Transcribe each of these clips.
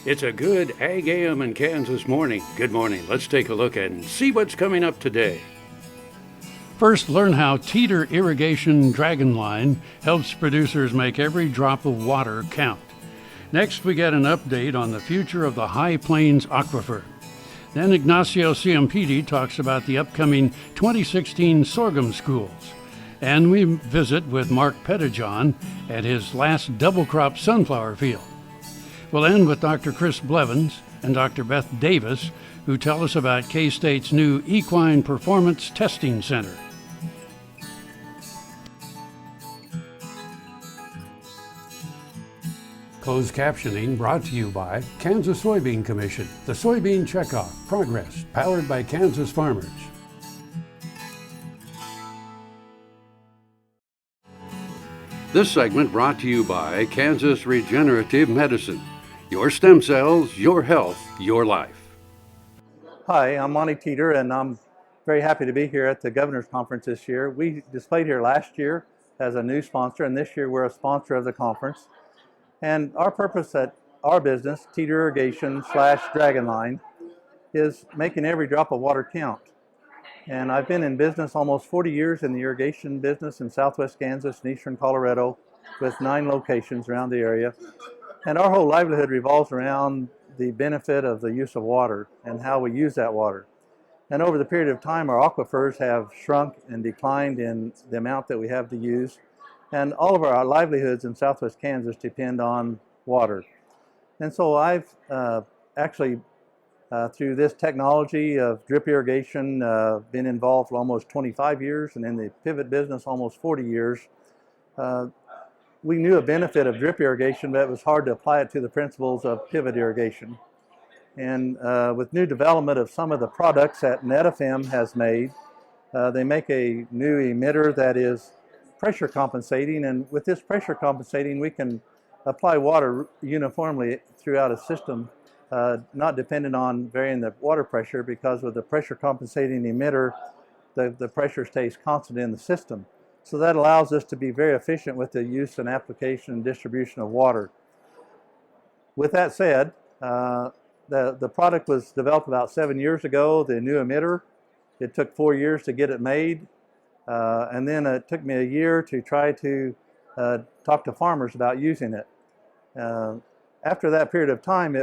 It's a good AGam in Kansas morning. Good morning. Let's take a look and see what's coming up today. First, learn how Teeter Irrigation Dragon Line helps producers make every drop of water count. Next, we get an update on the future of the High Plains Aquifer. Then Ignacio Ciampitti talks about the upcoming 2016 Sorghum Schools. And we visit with Mark Pettijohn at his last double crop sunflower field. We'll end with Dr. Chris Blevins and Dr. Beth Davis, who tell us about K-State's new Equine Performance Testing Center. Closed captioning brought to you by Kansas Soybean Commission, the Soybean Checkoff, Progress, powered by Kansas farmers. This segment brought to you by Kansas Regenerative Medicine. Your stem cells, your health, your life. Hi, I'm Monty Teeter, and I'm very happy to be here at the Governor's Conference this year. We displayed here last year as a new sponsor, and this year we're a sponsor of the conference. And our purpose at our business, Teeter Irrigation / Dragon Line, is making every drop of water count. And I've been in business almost 40 years in the irrigation business in southwest Kansas and eastern Colorado with 9 locations around the area. And our whole livelihood revolves around the benefit of the use of water and how we use that water. And over the period of time, our aquifers have shrunk and declined in the amount that we have to use. And all of our livelihoods in southwest Kansas depend on water. And so I've through this technology of drip irrigation, been involved for almost 25 years, and in the pivot business almost 40 years. We knew a benefit of drip irrigation, but it was hard to apply it to the principles of pivot irrigation. And with new development of some of the products that NetFM has made, they make a new emitter that is pressure compensating, and with this pressure compensating, we can apply water uniformly throughout a system, not dependent on varying the water pressure, because with the pressure compensating emitter, the pressure stays constant in the system. So that allows us to be very efficient with the use and application and distribution of water. With that said, the product was developed about 7 years ago, the new emitter. It took 4 years to get it made, and then it took me a year to try to talk to farmers about using it. After that period of time,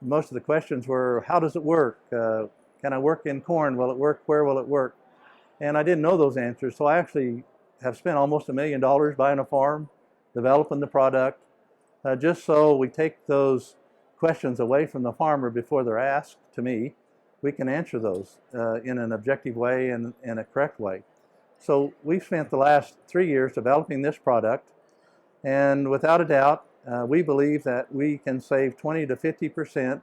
most of the questions were, how does it work? Can I work in corn? Will it work? Where will it work? And I didn't know those answers, so I actually have spent almost $1 million buying a farm, developing the product, just so we take those questions away from the farmer before they're asked to me. We can answer those in an objective way and in a correct way. So we've spent the last 3 years developing this product, and without a doubt, we believe that we can save 20 to 50%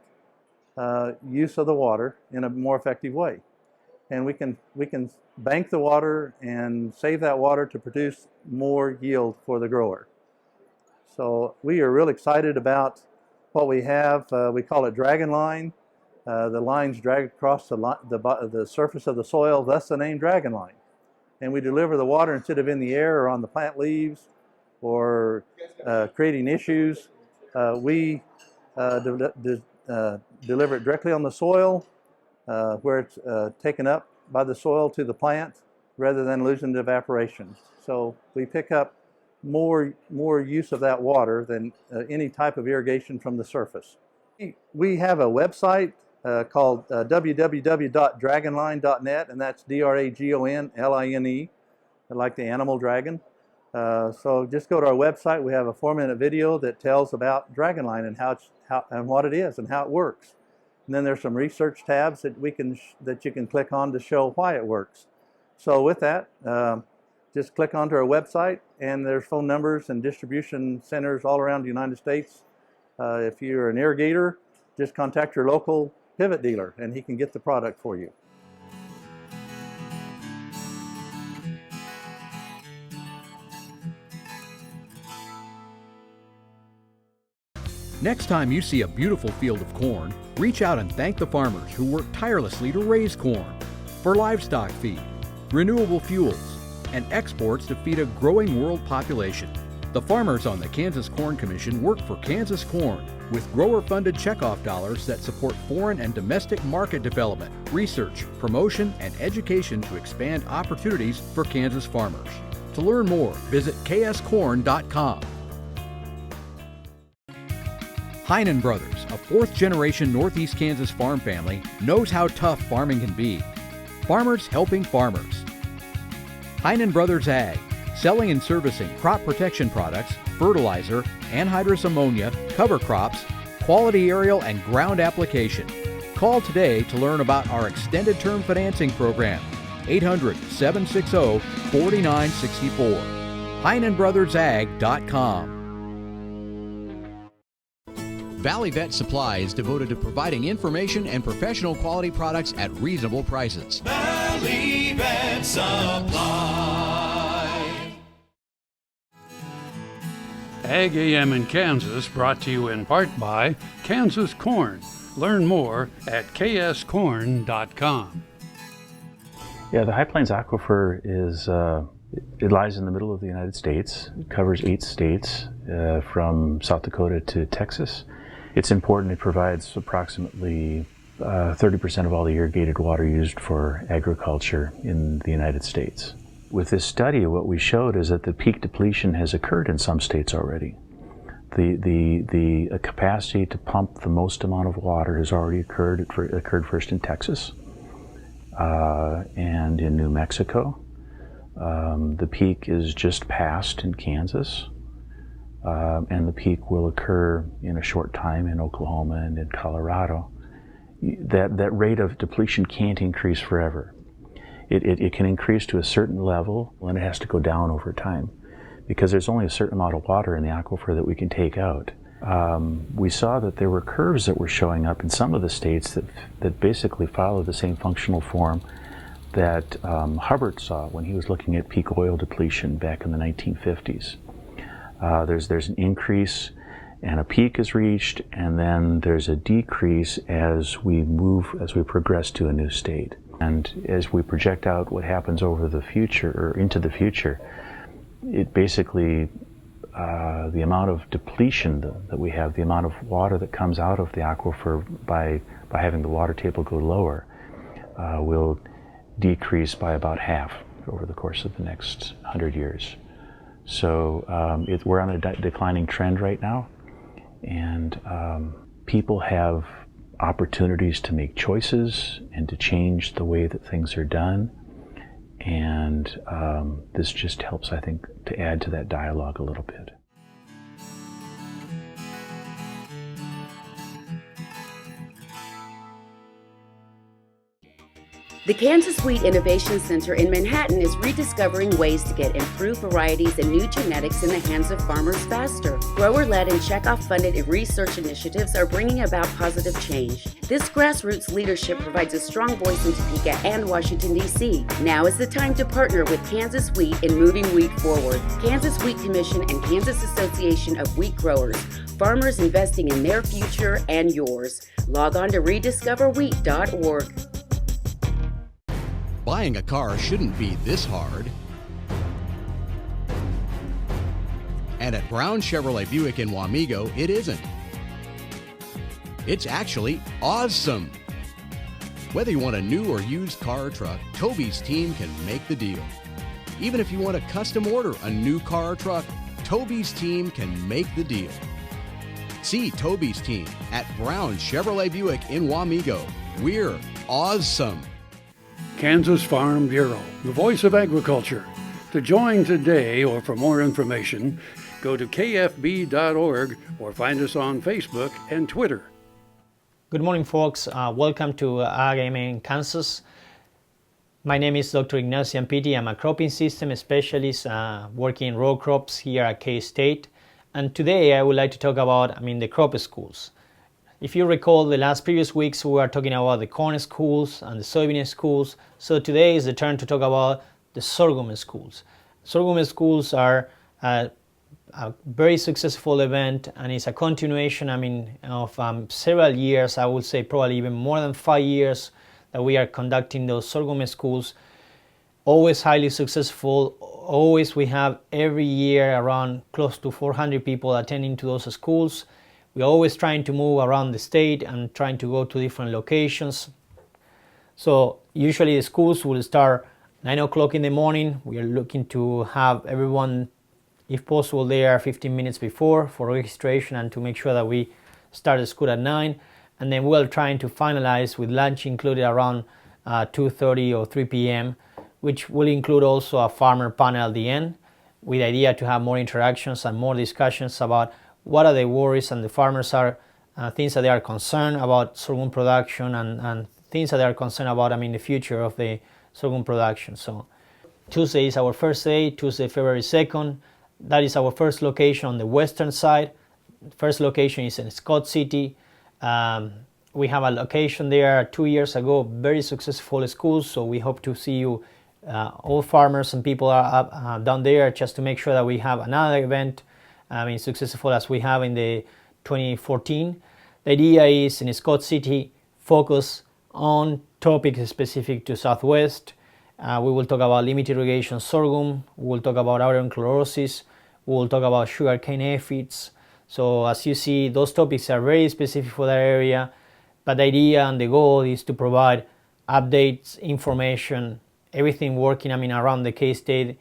use of the water in a more effective way. And we can bank the water and save that water to produce more yield for the grower. So we are really excited about what we have. We call it Dragon Line. The lines drag across the surface of the soil, thus the name Dragon Line. And we deliver the water instead of in the air or on the plant leaves or creating issues. We deliver it directly on the soil, where it's taken up by the soil to the plant rather than losing to evaporation. So we pick up more use of that water than any type of irrigation from the surface. We have a website called www.dragonline.net, and that's DRAGONLINE, like the animal dragon. So just go to our website. We have a 4-minute video that tells about Dragon Line and and what it is and how it works. And then there's some research tabs that you can click on to show why it works. So with that, just click onto our website, and there's phone numbers and distribution centers all around the United States. If you're an irrigator, just contact your local pivot dealer, and he can get the product for you. Next time you see a beautiful field of corn, reach out and thank the farmers who work tirelessly to raise corn for livestock feed, renewable fuels, and exports to feed a growing world population. The farmers on the Kansas Corn Commission work for Kansas corn, with grower-funded checkoff dollars that support foreign and domestic market development, research, promotion, and education to expand opportunities for Kansas farmers. To learn more, visit kscorn.com. Heinen Brothers, a fourth-generation Northeast Kansas farm family, knows how tough farming can be. Farmers helping farmers. Heinen Brothers Ag, selling and servicing crop protection products, fertilizer, anhydrous ammonia, cover crops, quality aerial and ground application. Call today to learn about our extended term financing program. 800-760-4964. HeinenBrothersAg.com. Valley Vet Supply is devoted to providing information and professional quality products at reasonable prices. Valley Vet Supply. AGam in Kansas, brought to you in part by Kansas Corn. Learn more at kscorn.com. Yeah, the High Plains Aquifer is, it lies in the middle of the United States. It covers 8 states, from South Dakota to Texas. It's important. It provides approximately 30% of all the irrigated water used for agriculture in the United States. With this study, what we showed is that the peak depletion has occurred in some states already. The capacity to pump the most amount of water has already occurred. It occurred first in Texas and in New Mexico. The peak is just passed in Kansas. And the peak will occur in a short time in Oklahoma and in Colorado. That rate of depletion can't increase forever. It can increase to a certain level, and it has to go down over time, because there's only a certain amount of water in the aquifer that we can take out. We saw that there were curves that were showing up in some of the states that basically follow the same functional form that Hubbard saw when he was looking at peak oil depletion back in the 1950s. There's an increase and a peak is reached, and then there's a decrease as we progress to a new state. And as we project out what happens over the future or into the future, it basically, the amount of depletion that we have, the amount of water that comes out of the aquifer by having the water table go lower, will decrease by about half over the course of the next 100 years. So we're on a declining trend right now, and people have opportunities to make choices and to change the way that things are done, and this just helps, I think, to add to that dialogue a little bit. The Kansas Wheat Innovation Center in Manhattan is rediscovering ways to get improved varieties and new genetics in the hands of farmers faster. Grower-led and checkoff-funded research initiatives are bringing about positive change. This grassroots leadership provides a strong voice in Topeka and Washington, D.C. Now is the time to partner with Kansas Wheat in moving wheat forward. Kansas Wheat Commission and Kansas Association of Wheat Growers. Farmers investing in their future and yours. Log on to rediscoverwheat.org. Buying a car shouldn't be this hard. And at Brown Chevrolet Buick in Wamego, it isn't. It's actually awesome. Whether you want a new or used car or truck, Toby's team can make the deal. Even if you want to custom order a new car or truck, Toby's team can make the deal. See Toby's team at Brown Chevrolet Buick in Wamego. We're awesome. Kansas Farm Bureau, the voice of agriculture. To join today or for more information, go to kfb.org or find us on Facebook and Twitter. Good morning, folks. Welcome to AGam in Kansas. My name is Dr. Ignacio Ciampitti. I'm a cropping system specialist working in row crops here at K-State. And today I would like to talk about the crop schools. If you recall, the previous weeks we were talking about the corn schools and the soybean schools. So today is the turn to talk about the sorghum schools. Sorghum schools are a very successful event, and it's a continuation of several years. I would say probably even more than 5 years that we are conducting those sorghum schools. Always highly successful. Always we have every year around close to 400 people attending to those schools. We're always trying to move around the state and trying to go to different locations. So usually the schools will start 9 o'clock in the morning. We are looking to have everyone, if possible, there 15 minutes before for registration and to make sure that we start the school at 9. And then we're trying to finalize with lunch included around 2:30 or 3 p.m., which will include also a farmer panel at the end, with the idea to have more interactions and more discussions about what are the worries and the farmers are, things that they are concerned about sorghum production and things that they are concerned about, the future of the sorghum production. So Tuesday is our first day, Tuesday, February 2nd. That is our first location on the western side. First location is in Scott City. We have a location there 2 years ago, very successful school, so we hope to see you, all farmers and people are down there, just to make sure that we have another event successful as we have in the 2014. The idea is in Scott City, focus on topics specific to Southwest. We will talk about limited irrigation sorghum, we will talk about iron chlorosis, we will talk about sugarcane aphids. So as you see, those topics are very specific for that area, but the idea and the goal is to provide updates, information, everything working around the K-State,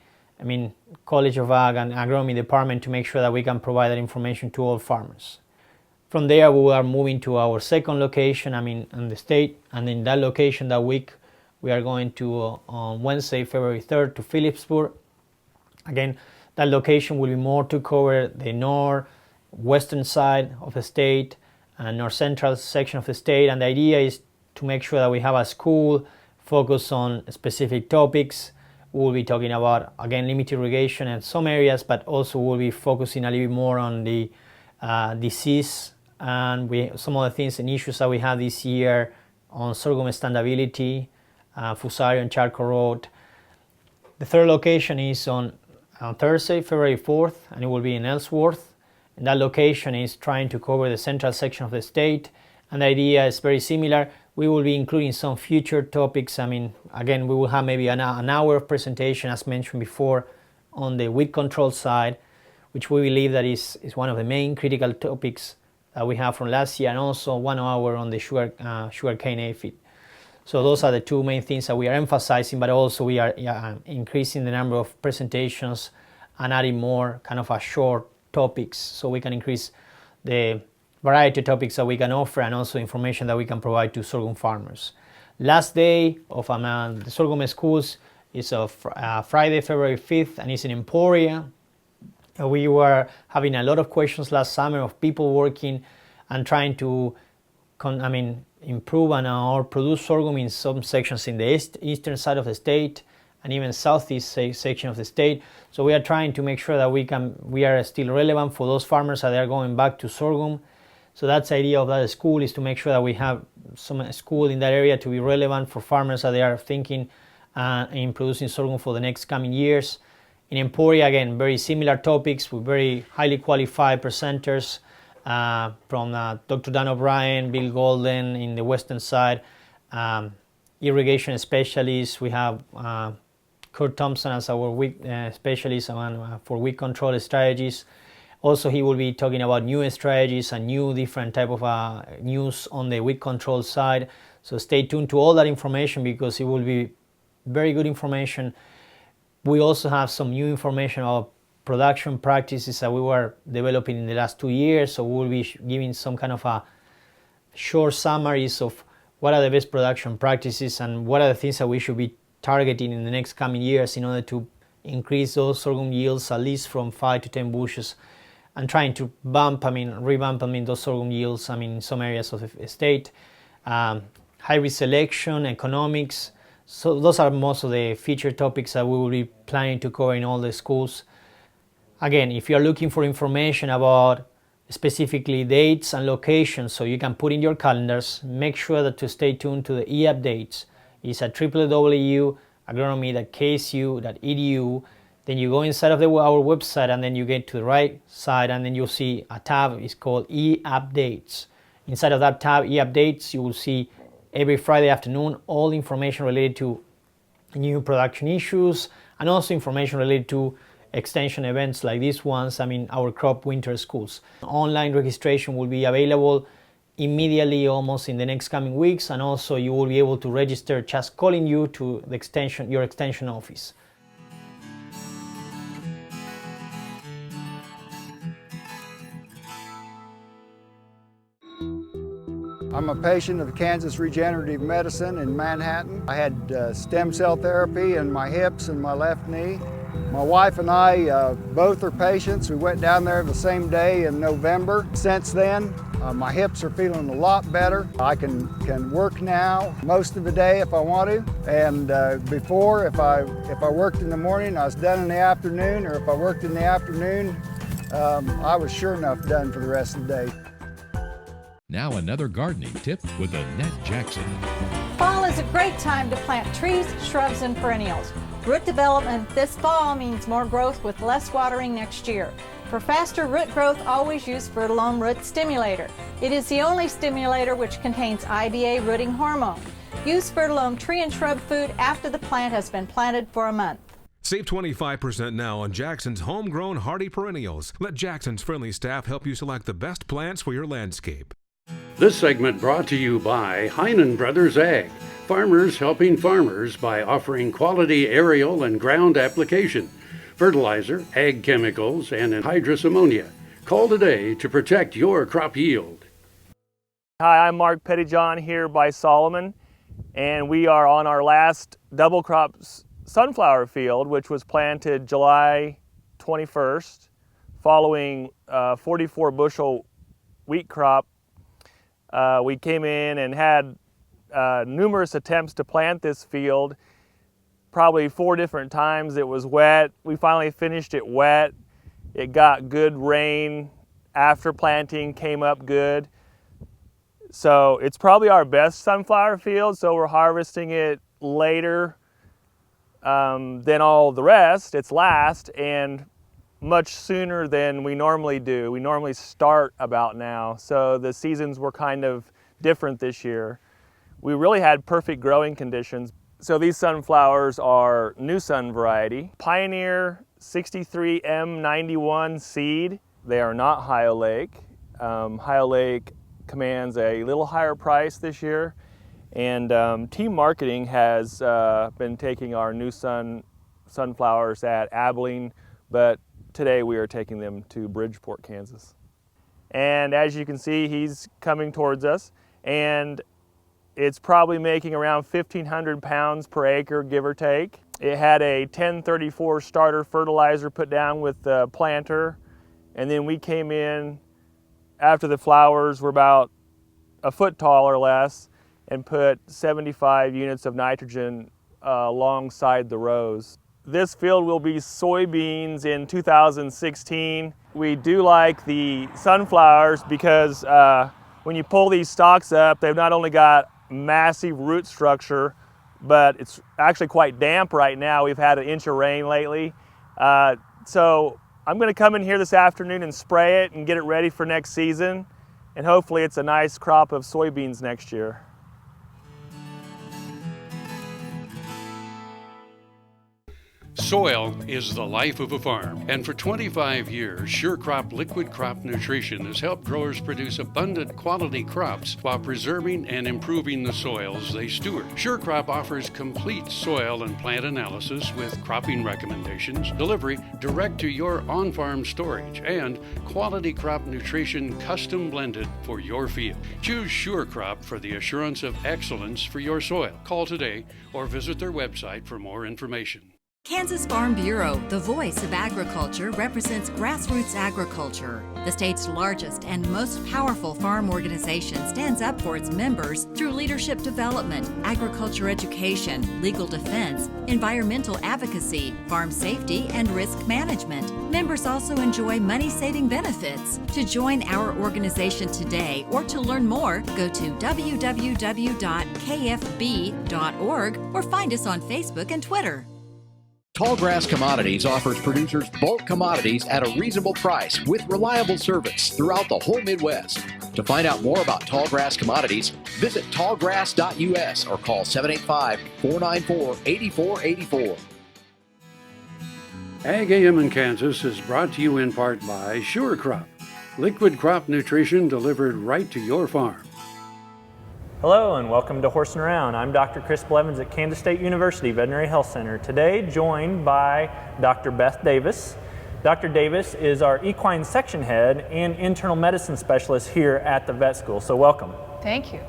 College of Ag and Agronomy Department, to make sure that we can provide that information to all farmers. From there we are moving to our second location, in the state, and in that location that week we are going to on Wednesday, February 3rd, to Phillipsburg. Again, that location will be more to cover the northwestern side of the state and north central section of the state, and the idea is to make sure that we have a school focus on specific topics. We'll be talking about, again, limited irrigation in some areas, but also we'll be focusing a little bit more on the disease and some of the things and issues that we have this year on sorghum standability, fusarium, charcoal rot. The third location is on Thursday, February 4th, and it will be in Ellsworth. And that location is trying to cover the central section of the state, and the idea is very similar. We will be including some future topics. Again, we will have maybe an hour of presentation, as mentioned before, on the weed control side, which we believe that is one of the main critical topics that we have from last year, and also 1 hour on the sugarcane aphid. So those are the two main things that we are emphasizing, but also we are increasing the number of presentations and adding more kind of a short topics, so we can increase the variety of topics that we can offer and also information that we can provide to sorghum farmers. Last day of the Sorghum Schools is Friday, February 5th, and it's in Emporia. We were having a lot of questions last summer of people working and trying to improve or produce sorghum in some sections in the eastern side of the state and even southeast section of the state. So we are trying to make sure that we are still relevant for those farmers that are going back to sorghum. So that's the idea of that school, is to make sure that we have some school in that area to be relevant for farmers that they are thinking in producing sorghum for the next coming years. In Emporia, again, very similar topics with very highly qualified presenters from Dr. Dan O'Brien, Bill Golden in the western side, irrigation specialists. We have Kurt Thompson as our weed specialist for weed control strategies. Also, he will be talking about new strategies and new different type of news on the weed control side. So stay tuned to all that information, because it will be very good information. We also have some new information about production practices that we were developing in the last 2 years. So we'll be giving some kind of a short summaries of what are the best production practices and what are the things that we should be targeting in the next coming years in order to increase those sorghum yields at least from 5 to 10 bushels, and trying to revamp those sorghum yields in some areas of the state. Hybrid selection, economics. So those are most of the featured topics that we will be planning to cover in all the schools. Again, if you are looking for information about specifically dates and locations, so you can put in your calendars, make sure that to stay tuned to the e-updates. It's at www.agronomy.ksu.edu. Then you go inside of our website, and then you get to the right side, and then you'll see a tab. It's called e-updates. Inside of that tab, e-updates, you will see every Friday afternoon all information related to new production issues, and also information related to extension events like these ones, our crop winter schools. Online registration will be available immediately, almost in the next coming weeks, and also you will be able to register just calling you to the your extension office. I'm a patient of Kansas Regenerative Medicine in Manhattan. I had stem cell therapy in my hips and my left knee. My wife and I both are patients. We went down there the same day in November. Since then, my hips are feeling a lot better. I can work now most of the day if I want to. And before, if I worked in the morning, I was done in the afternoon, or if I worked in the afternoon, I was sure enough done for the rest of the day. Now another gardening tip with Annette Jackson. Fall is a great time to plant trees, shrubs, and perennials. Root development this fall means more growth with less watering next year. For faster root growth, always use Fertilome Root Stimulator. It is the only stimulator which contains IBA rooting hormone. Use Fertilome tree and shrub food after the plant has been planted for a month. Save 25% now on Jackson's homegrown hardy perennials. Let Jackson's friendly staff help you select the best plants for your landscape. This segment brought to you by Heinen Brothers Ag, farmers helping farmers by offering quality aerial and ground application, fertilizer, ag chemicals, and anhydrous ammonia. Call today to protect your crop yield. Hi, I'm Mark Pettijohn here by Solomon, and we are on our last double crop sunflower field, which was planted July 21st, following 44 bushel wheat crop. We came in and had numerous attempts to plant this field, probably 4 different times. It was wet. We finally finished it wet. It got good rain after planting, came up good. So it's probably our best sunflower field, so we're harvesting it later than all the rest. It's last, and much sooner than we normally do. We normally start about now, so the seasons were kind of different this year. We really had perfect growing conditions. So these sunflowers are New Sun variety, Pioneer 63M91 seed. They are not High Lake. High Lake commands a little higher price this year, and Team Marketing has been taking our New Sun sunflowers at Abilene, but today we are taking them to Bridgeport, Kansas. And as you can see, he's coming towards us, and it's probably making around 1,500 pounds per acre, give or take. It had a 1034 starter fertilizer put down with the planter, and then we came in after the flowers were about a foot tall or less and put 75 units of nitrogen alongside the rows. This field will be soybeans in 2016. We do like the sunflowers because when you pull these stalks up, they've not only got massive root structure, but it's actually quite damp right now. We've had an inch of rain lately. So I'm going to come in here this afternoon and spray it and get it ready for next season. And hopefully it's a nice crop of soybeans next year. Soil is the life of a farm, and for 25 years, SureCrop Liquid Crop Nutrition has helped growers produce abundant quality crops while preserving and improving the soils they steward. SureCrop offers complete soil and plant analysis with cropping recommendations, delivery direct to your on-farm storage, and quality crop nutrition custom blended for your field. Choose SureCrop for the assurance of excellence for your soil. Call today or visit their website for more information. Kansas Farm Bureau, the voice of agriculture, represents grassroots agriculture. The state's largest and most powerful farm organization stands up for its members through leadership development, agriculture education, legal defense, environmental advocacy, farm safety, and risk management. Members also enjoy money-saving benefits. To join our organization today or to learn more, go to www.kfb.org or find us on Facebook and Twitter. Tallgrass Commodities offers producers bulk commodities at a reasonable price with reliable service throughout the whole Midwest. To find out more about Tallgrass Commodities, visit tallgrass.us or call 785-494-8484. AGam in Kansas is brought to you in part by Sure Crop, liquid crop nutrition delivered right to your farm. Hello and welcome to Horsing Around. I'm Dr. Chris Blevins at Kansas State University Veterinary Health Center. Today joined by Dr. Beth Davis. Dr. Davis is our equine section head and internal medicine specialist here at the vet school, so welcome. Thank you.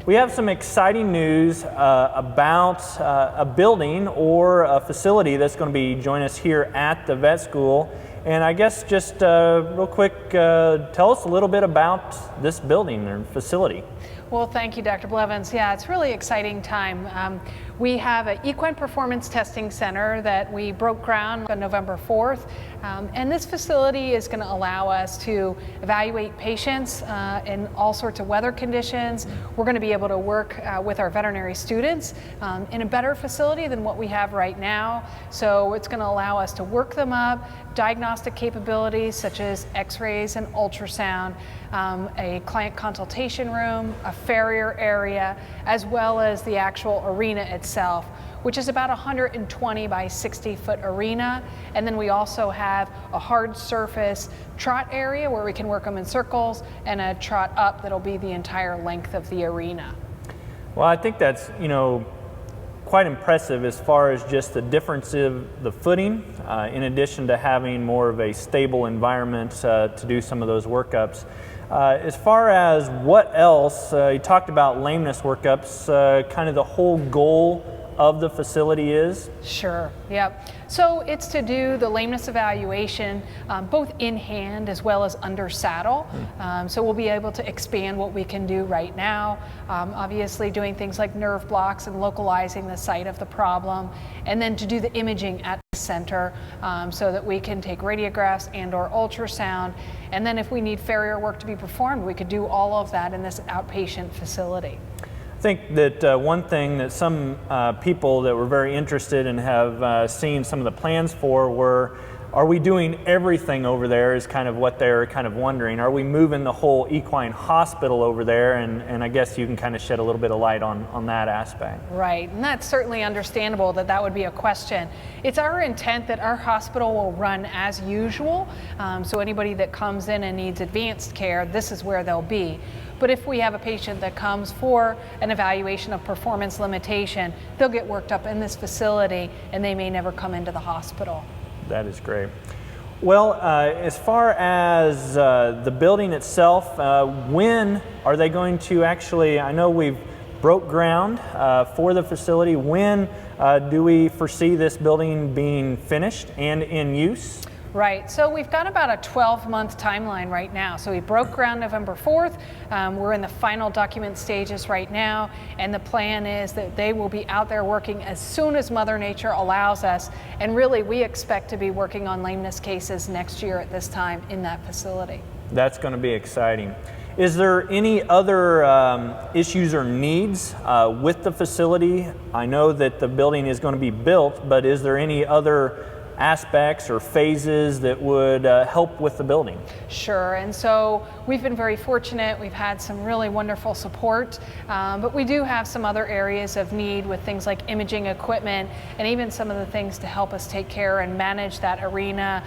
We have some exciting news about a building or a facility that's going to be joining us here at the vet school. And I guess just real quick, tell us a little bit about this building or facility. Well, thank you, Dr. Blevins. Yeah, it's a really exciting time. We have an Equine Performance Testing Center that we broke ground on November 4th. And this facility is going to allow us to evaluate patients in all sorts of weather conditions. We're going to be able to work with our veterinary students in a better facility than what we have right now. So it's going to allow us to work them up, diagnostic capabilities such as x-rays and ultrasound, a client consultation room, a farrier area, as well as the actual arena itself, which is about 120 by 60 foot arena. And then we also have a hard surface trot area where we can work them in circles, and a trot up that'll be the entire length of the arena. Well, I think that's, quite impressive as far as just the difference of the footing, in addition to having more of a stable environment to do some of those workups. As far as what else, you talked about lameness workups, kind of the whole goal of the facility is? Sure, yep. So it's to do the lameness evaluation both in hand as well as under saddle. So we'll be able to expand what we can do right now. Obviously doing things like nerve blocks and localizing the site of the problem, and then to do the imaging at the center so that we can take radiographs and or ultrasound. And then if we need farrier work to be performed, we could do all of that in this outpatient facility. I think that one thing that some people that were very interested and have seen some of the plans for were, are we doing everything over there is kind of what they're kind of wondering. Are we moving the whole equine hospital over there? And I guess you can kind of shed a little bit of light on that aspect. Right, and that's certainly understandable that that would be a question. It's our intent that our hospital will run as usual. So anybody that comes in and needs advanced care, this is where they'll be. But if we have a patient that comes for an evaluation of performance limitation, they'll get worked up in this facility and they may never come into the hospital. That is great. Well, as far as the building itself, when are they going to actually, I know we've broke ground for the facility. When do we foresee this building being finished and in use? Right, so we've got about a 12-month timeline right now. So we broke ground November 4th. We're in the final document stages right now, and the plan is that they will be out there working as soon as Mother Nature allows us. And really, we expect to be working on lameness cases next year at this time in that facility. That's going to be exciting. Is there any other issues or needs with the facility? I know that the building is going to be built, but is there any other aspects or phases that would help with the building? Sure, and so we've been very fortunate. We've had some really wonderful support, but we do have some other areas of need with things like imaging equipment and even some of the things to help us take care and manage that arena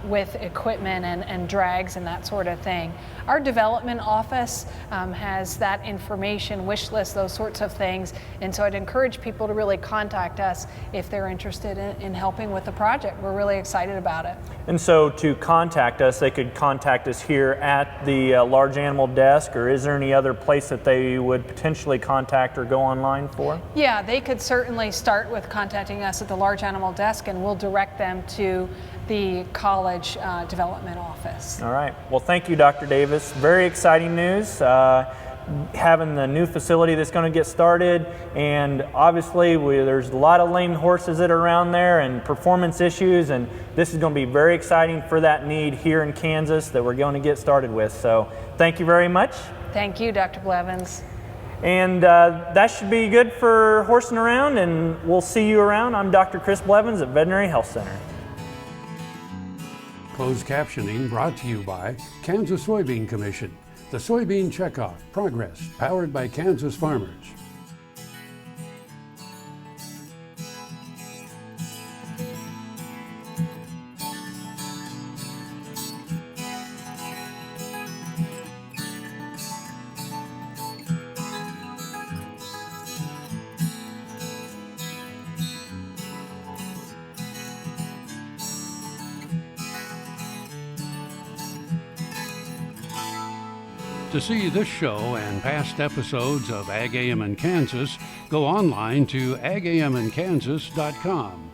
with equipment and drags and that sort of thing. Our development office has that information, wish list, those sorts of things, and so I'd encourage people to really contact us if they're interested in helping with the project. We're really excited about it. And so to contact us, they could contact us here at the large animal desk, or is there any other place that they would potentially contact or go online for? Yeah, they could certainly start with contacting us at the large animal desk, and we'll direct them to the college development office. All right. Well, thank you, Dr. Davis. Very exciting news. Having the new facility that's going to get started, and obviously there's a lot of lame horses that are around there and performance issues, and this is going to be very exciting for that need here in Kansas that we're going to get started with. So thank you very much. Thank you, Dr. Blevins. And that should be good for horsing around, and we'll see you around. I'm Dr. Chris Blevins at Veterinary Health Center. Closed captioning brought to you by Kansas Soybean Commission. The Soybean Checkoff Progress, powered by Kansas farmers. To see this show and past episodes of AGam in Kansas, go online to agaminkansas.com.